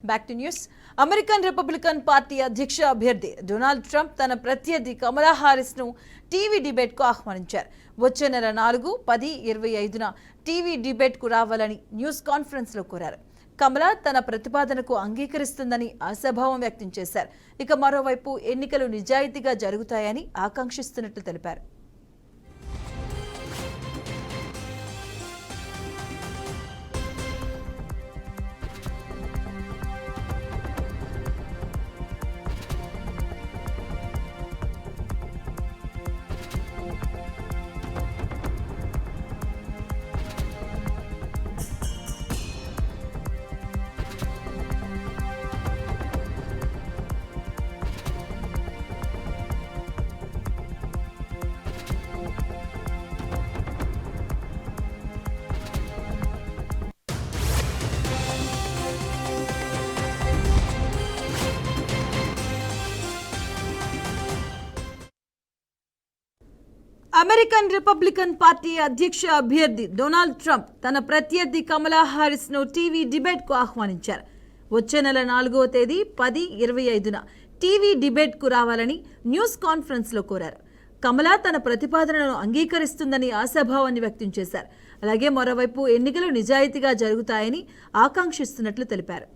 Back to news. American Republican party అధ్యక్ష అభ్యర్థి Donald Trump తన ప్రత్యర్థి కమలా హారిస్ ను టీవీ డిబేట్ కు ఆహ్వానించారు. వచ్చే నెల 4, 10, 25న టీవీ డిబేట్ కు రావాలని న్యూస్ కాన్ఫరెన్స్ లో కోరారు. కమలా తన ప్రతిపాదనకు అంగీకరిస్తుందని ఆశాభావం వ్యక్తం చేశారు. ఇక మరోవైపు ఎన్నికలు నిజాయితీగా జరుగుతాయని ఆకాంక్షిస్తున్నట్లు తెలిపారు. అమెరికన్ రిపబ్లికన్ పార్టీ అధ్యక్ష అభ్యర్థి డొనాల్డ్ ట్రంప్ తన ప్రత్యర్థి కమలా హారిస్ ను టీవీ డిబేట్ కు ఆహ్వానించారు. వచ్చే నెల 4వ తేదీ 10, 25న టీవీ డిబేట్ కు రావాలని న్యూస్ కాన్ఫరెన్స్ లో కోరారు. కమలా తన ప్రతిపాదనను అంగీకరిస్తుందని ఆశాభావాన్ని వ్యక్తం చేశారు. అలాగే మరోవైపు ఎన్నికలు నిజాయితీగా జరుగుతాయని ఆకాంక్షిస్తున్నట్లు తెలిపారు.